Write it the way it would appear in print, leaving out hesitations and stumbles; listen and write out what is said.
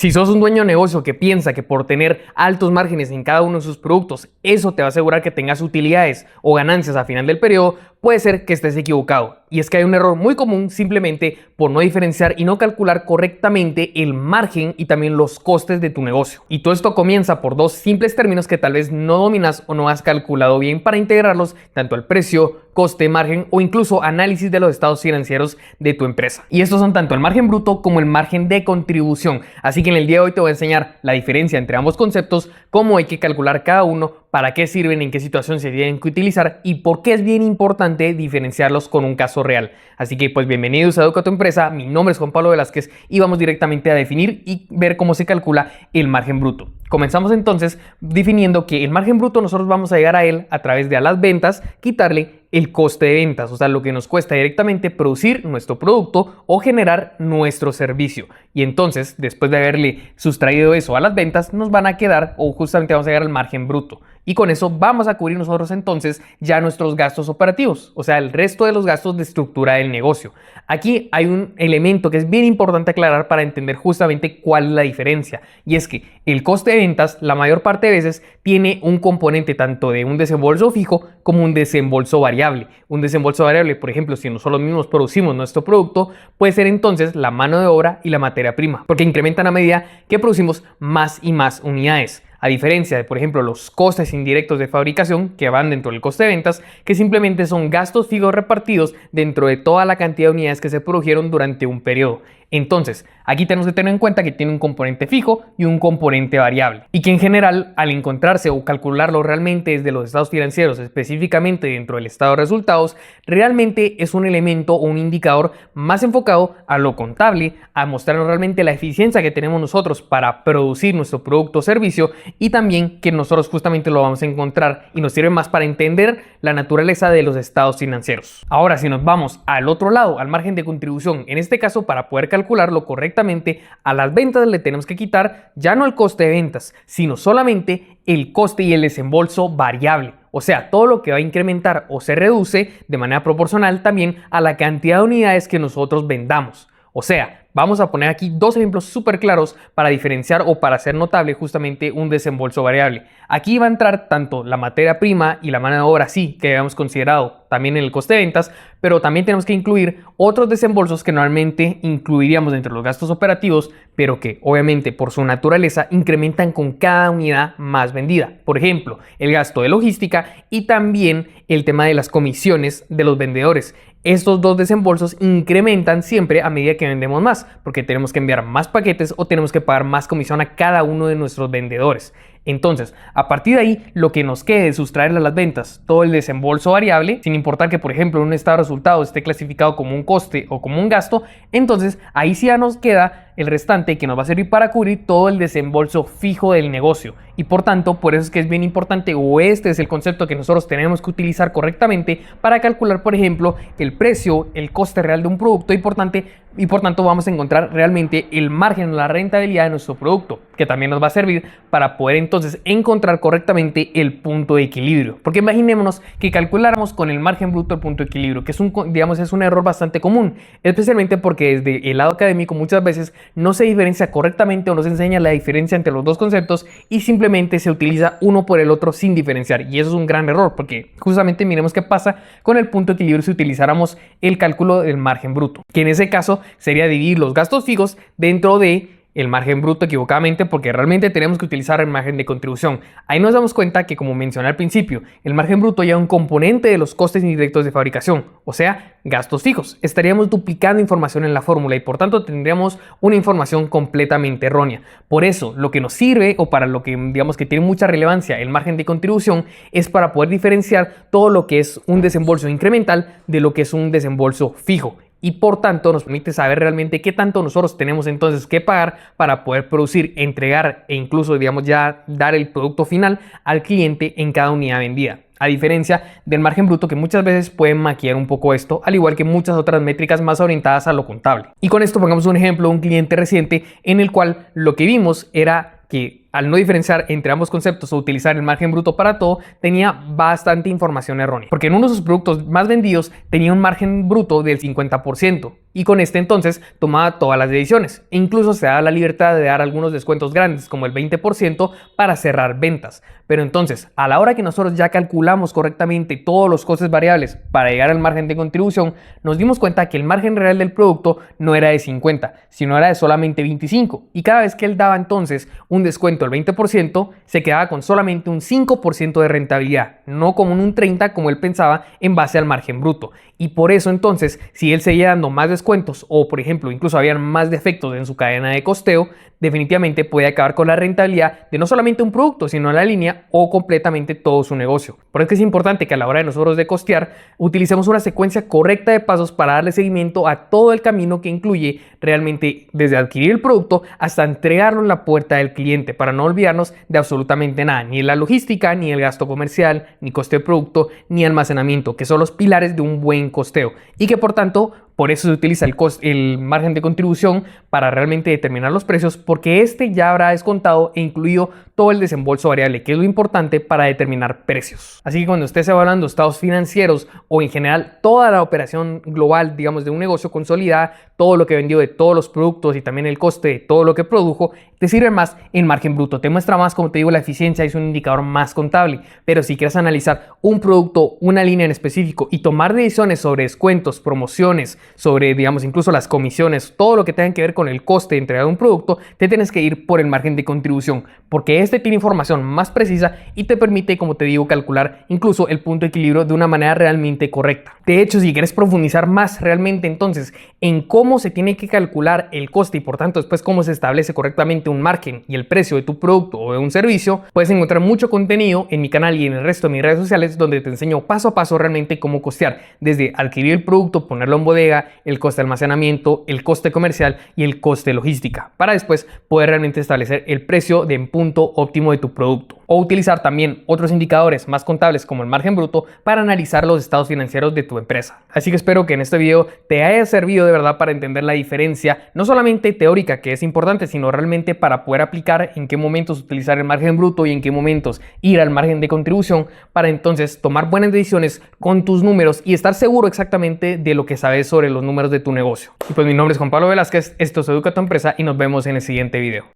Si sos un dueño de negocio que piensa que por tener altos márgenes en cada uno de sus productos, eso te va a asegurar que tengas utilidades o ganancias a final del periodo, puede ser que estés equivocado. Y es que hay un error muy común simplemente por no diferenciar y no calcular correctamente el margen y también los costes de tu negocio. Y todo esto comienza por dos simples términos que tal vez no dominas o no has calculado bien para integrarlos tanto al precio, coste, margen o incluso análisis de los estados financieros de tu empresa. Y estos son tanto el margen bruto como el margen de contribución. Así que en el día de hoy te voy a enseñar la diferencia entre ambos conceptos, cómo hay que calcular cada uno, para qué sirven, en qué situación se tienen que utilizar y por qué es bien importante diferenciarlos con un caso real. Así que pues bienvenidos a Educa tu Empresa, mi nombre es Juan Pablo Velázquez y vamos directamente a definir y ver cómo se calcula el margen bruto. Comenzamos entonces definiendo que el margen bruto nosotros vamos a llegar a él a través de a las ventas quitarle el coste de ventas, o sea, lo que nos cuesta directamente producir nuestro producto o generar nuestro servicio. Y entonces, después de haberle sustraído eso a las ventas, nos van a quedar, o justamente vamos a llegar al margen bruto. Y con eso vamos a cubrir nosotros entonces ya nuestros gastos operativos, o sea, el resto de los gastos de estructura del negocio. Aquí hay un elemento que es bien importante aclarar para entender justamente cuál es la diferencia. Y es que el coste de ventas, la mayor parte de veces, tiene un componente tanto de un desembolso fijo como un desembolso variable. Un desembolso variable, por ejemplo, si nosotros mismos producimos nuestro producto, puede ser entonces la mano de obra y la materia prima, porque incrementan a medida que producimos más y más unidades. A diferencia de, por ejemplo, los costes indirectos de fabricación que van dentro del coste de ventas, que simplemente son gastos fijos repartidos dentro de toda la cantidad de unidades que se produjeron durante un periodo. Entonces, aquí tenemos que tener en cuenta que tiene un componente fijo y un componente variable. Y que en general, al encontrarse o calcularlo realmente desde los estados financieros, específicamente dentro del estado de resultados, realmente es un elemento o un indicador más enfocado a lo contable, a mostrarnos realmente la eficiencia que tenemos nosotros para producir nuestro producto o servicio y también que nosotros justamente lo vamos a encontrar y nos sirve más para entender la naturaleza de los estados financieros. Ahora, si nos vamos al otro lado, al margen de contribución, en este caso para poder calcularlo correctamente, a las ventas le tenemos que quitar ya no el coste de ventas, sino solamente el coste y el desembolso variable. O sea, todo lo que va a incrementar o se reduce de manera proporcional también a la cantidad de unidades que nosotros vendamos. O sea, vamos a poner aquí dos ejemplos súper claros para diferenciar o para hacer notable justamente un desembolso variable. Aquí va a entrar tanto la materia prima y la mano de obra, sí, que habíamos considerado también en el coste de ventas, pero también tenemos que incluir otros desembolsos que normalmente incluiríamos dentro de los gastos operativos, pero que obviamente por su naturaleza incrementan con cada unidad más vendida. Por ejemplo, el gasto de logística y también el tema de las comisiones de los vendedores. Estos dos desembolsos incrementan siempre a medida que vendemos más, porque tenemos que enviar más paquetes o tenemos que pagar más comisión a cada uno de nuestros vendedores. Entonces, a partir de ahí, lo que nos quede es sustraerle a las ventas todo el desembolso variable, sin importar que, por ejemplo, un estado de resultados esté clasificado como un coste o como un gasto, entonces ahí sí ya nos queda el restante que nos va a servir para cubrir todo el desembolso fijo del negocio. Y por tanto, por eso es que es bien importante, o este es el concepto que nosotros tenemos que utilizar correctamente para calcular, por ejemplo, el precio, el coste real de un producto y por tanto vamos a encontrar realmente el margen, la rentabilidad de nuestro producto, que también nos va a servir para poder entonces encontrar correctamente el punto de equilibrio. Porque imaginémonos que calculáramos con el margen bruto el punto de equilibrio, que es un error bastante común, especialmente porque desde el lado académico muchas veces no se diferencia correctamente o no se enseña la diferencia entre los dos conceptos y simplemente se utiliza uno por el otro sin diferenciar. Y eso es un gran error, porque justamente miremos qué pasa con el punto de equilibrio si utilizáramos el cálculo del margen bruto, que en ese caso sería dividir los gastos fijos dentro de el margen bruto equivocadamente, porque realmente tenemos que utilizar el margen de contribución. Ahí nos damos cuenta que, como mencioné al principio, el margen bruto ya es un componente de los costes indirectos de fabricación, o sea, gastos fijos. Estaríamos duplicando información en la fórmula y por tanto tendríamos una información completamente errónea. Por eso, lo que nos sirve o para lo que digamos que tiene mucha relevancia el margen de contribución es para poder diferenciar todo lo que es un desembolso incremental de lo que es un desembolso fijo. Y por tanto nos permite saber realmente qué tanto nosotros tenemos entonces que pagar para poder producir, entregar e incluso digamos ya dar el producto final al cliente en cada unidad vendida. A diferencia del margen bruto, que muchas veces pueden maquillar un poco esto, al igual que muchas otras métricas más orientadas a lo contable. Y con esto pongamos un ejemplo, un cliente reciente en el cual lo que vimos era que al no diferenciar entre ambos conceptos o utilizar el margen bruto para todo, tenía bastante información errónea, porque en uno de sus productos más vendidos tenía un margen bruto del 50%, y con este entonces tomaba todas las decisiones, e incluso se daba la libertad de dar algunos descuentos grandes como el 20% para cerrar ventas. Pero entonces, a la hora que nosotros ya calculamos correctamente todos los costes variables para llegar al margen de contribución, nos dimos cuenta que el margen real del producto no era de 50, sino era de solamente 25, y cada vez que él daba entonces un descuento del 20%, se quedaba con solamente un 5% de rentabilidad, no como un 30% como él pensaba en base al margen bruto. Y por eso entonces, si él seguía dando más descuentos o por ejemplo incluso habían más defectos en su cadena de costeo, definitivamente puede acabar con la rentabilidad de no solamente un producto, sino la línea o completamente todo su negocio. Por eso es importante que a la hora de nosotros de costear, utilicemos una secuencia correcta de pasos para darle seguimiento a todo el camino que incluye realmente desde adquirir el producto hasta entregarlo en la puerta del cliente, para no olvidarnos de absolutamente nada, ni la logística, ni el gasto comercial, ni coste de producto, ni almacenamiento, que son los pilares de un buen costeo y que por tanto por eso se utiliza el margen de contribución para realmente determinar los precios, porque este ya habrá descontado e incluido todo el desembolso variable, que es lo importante para determinar precios. Así que cuando estés evaluando estados financieros o en general toda la operación global, digamos, de un negocio consolidada, todo lo que vendió de todos los productos y también el coste de todo lo que produjo, te sirve más el margen bruto. Te muestra más, como te digo, la eficiencia, es un indicador más contable. Pero si quieres analizar un producto, una línea en específico y tomar decisiones sobre descuentos, promociones, sobre, digamos, incluso las comisiones, todo lo que tenga que ver con el coste de entregar un producto, te tienes que ir por el margen de contribución, porque este tiene información más precisa y te permite, como te digo, calcular incluso el punto de equilibrio de una manera realmente correcta. De hecho, si quieres profundizar más realmente entonces en cómo se tiene que calcular el coste y por tanto después cómo se establece correctamente un margen y el precio de tu producto o de un servicio, puedes encontrar mucho contenido en mi canal y en el resto de mis redes sociales donde te enseño paso a paso realmente cómo costear, desde adquirir el producto, ponerlo en bodega, el coste de almacenamiento, el coste comercial y el coste de logística, para después poder realmente establecer el precio de punto óptimo de tu producto, o utilizar también otros indicadores más contables como el margen bruto para analizar los estados financieros de tu empresa. Así que espero que en este video te haya servido de verdad para entender la diferencia, no solamente teórica, que es importante, sino realmente para poder aplicar en qué momentos utilizar el margen bruto y en qué momentos ir al margen de contribución, para entonces tomar buenas decisiones con tus números y estar seguro exactamente de lo que sabes sobre los números de tu negocio. Y pues mi nombre es Juan Pablo Velázquez, esto es Educa tu Empresa y nos vemos en el siguiente video.